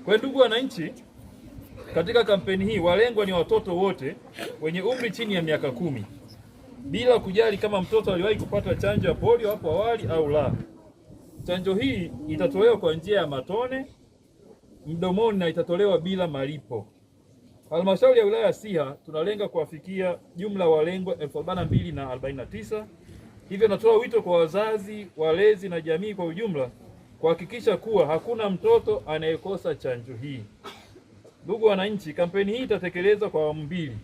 Kwa ndugu wananchi, katika kampeni hii walengwa ni watoto wote wenye umri chini ya miaka 10, bila kujali kama mtoto aliwahi kupata chanjo ya polio hapo awali au la. Chanjo hii itatolewa kwa njia ya matone mdomoni na itatolewa bila malipo. Halmashauri ya wilaya ya Siha tunalenga kuwafikia jumla walengwa 4249. Hivyo natoa wito kwa wazazi, walezi na jamii kwa ujumla kuhakikisha kuwa hakuna mtoto anayekosa chanjo hii. Ndugu wananchi, kampeni hii itatekelezwa kwa awamu mbili.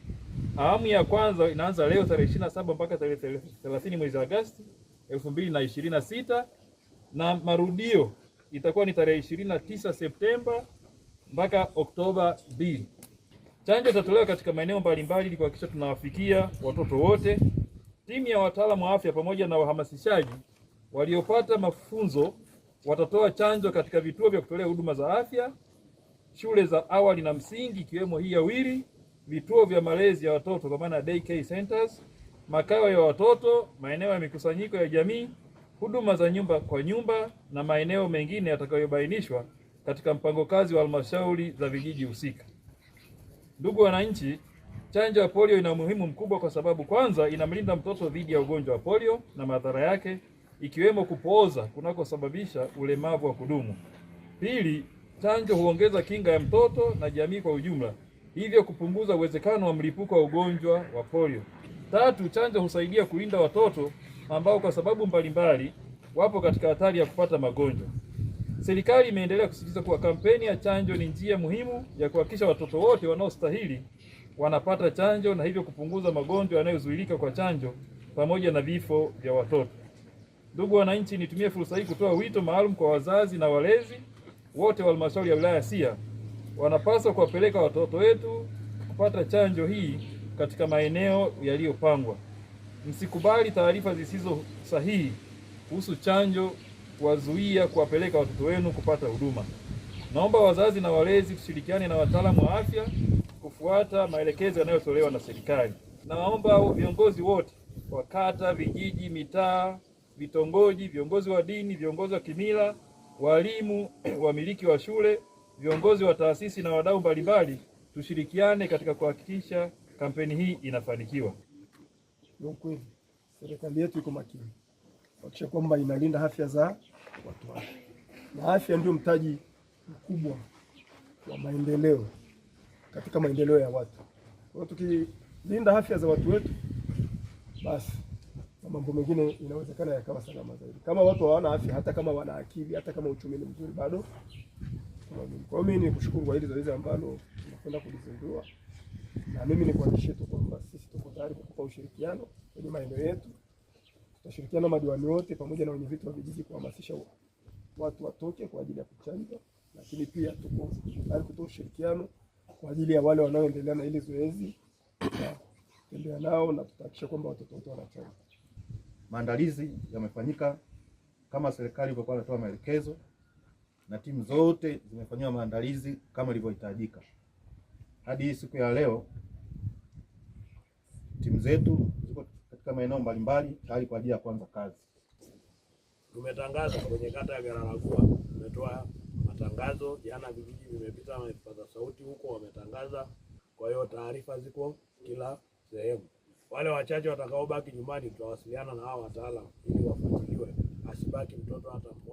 Awamu ya kwanza inaanza leo tarehe 27 mpaka tarehe 30 mwezi Agosti 2026 na marudio itakuwa ni tarehe 29 Septemba mpaka Oktoba 2. Chanjo itatolewa katika maeneo mbalimbali ili kuhakikisha tunawafikia watoto wote. Timu ya wataalamu wa afya pamoja na wahamasishaji waliopata mafunzo watatoa chanjo katika vituo vya kutolea huduma za afya, shule za awali na msingi ikiwemo hii ya Wili, vituo vya malezi ya watoto kwa maana daycare centers, makao ya watoto, maeneo ya mikusanyiko ya jamii, huduma za nyumba kwa nyumba na maeneo mengine yatakayobainishwa katika mpango kazi wa halmashauri za vijiji husika. Ndugu wananchi, chanjo ya polio ina umuhimu mkubwa kwa sababu kwanza inamlinda mtoto dhidi ya ugonjwa wa polio na madhara yake ikiwemo kupooza kunakosababisha ulemavu wa kudumu. Pili, chanjo huongeza kinga ya mtoto na jamii kwa ujumla, hivyo kupunguza uwezekano wa mlipuko wa ugonjwa wa polio. Tatu, chanjo husaidia kulinda watoto ambao kwa sababu mbalimbali wapo katika hatari ya kupata magonjwa. Serikali imeendelea kusisitiza kuwa kampeni ya chanjo ni njia muhimu ya kuhakikisha watoto wote wanaostahili wanapata chanjo na hivyo kupunguza magonjwa yanayozuilika kwa chanjo pamoja na vifo vya watoto. Ndugu wananchi, nitumie fursa hii kutoa wito maalum kwa wazazi na walezi wote wa halmashauri ya wilaya ya Siha. Wanapaswa kuwapeleka watoto wetu kupata chanjo hii katika maeneo yaliyopangwa. Msikubali taarifa zisizo sahihi kuhusu chanjo kuwazuia kuwapeleka watoto wenu kupata huduma. Naomba wazazi na walezi kushirikiane na wataalamu wa afya kufuata maelekezo yanayotolewa na serikali. Naomba viongozi wote wa kata, vijiji, mitaa, vitongoji, viongozi wa dini, viongozi wa kimila, walimu, wamiliki wa shule, viongozi wa taasisi na wadau mbalimbali tushirikiane katika kuhakikisha kampeni hii inafanikiwa. Ni kweli serikali yetu iko makini kuhakikisha kwamba inalinda afya za watu wake, na afya ndio mtaji mkubwa wa maendeleo katika maendeleo ya watu. Kwa hiyo tukilinda afya za watu wetu, basi mambo mengine inawezekana yakawa salama zaidi. Kama watu hawana afya, hata kama wana akili, hata kama uchumi ni mzuri, bado. Kwa hiyo mimi nikushukuru kwa hili zoezi ambalo tunakwenda kulizindua, na mimi nikuhakikishie tu kwamba sisi tuko tayari kukupa ushirikiano kwenye maeneo yetu. Tutashirikiana na madiwani wote pamoja na wenyeviti wa vijiji kuhamasisha watu watoke kwa ajili ya kuchanja, lakini pia tuko tayari kutoa ushirikiano kwa ajili ya wale wanaoendelea na ile zoezi, tembea nao na tutahakikisha kwamba watoto wote wanachanja. Maandalizi yamefanyika kama serikali ilivyokuwa inatoa maelekezo, na timu zote zimefanywa maandalizi kama ilivyohitajika. Hadi siku ya leo timu zetu ziko katika maeneo mbalimbali tayari kwa ajili ya kuanza kazi. Tumetangaza kwenye kata ya Garalagua, tumetoa matangazo jana, vijiji vimepita na vipaza sauti huko wametangaza. Kwa hiyo taarifa ziko kila sehemu. Wale wachache watakaobaki nyumbani tutawasiliana na hao wataalamu ili wafuatiliwe, asibaki mtoto hata mmoja.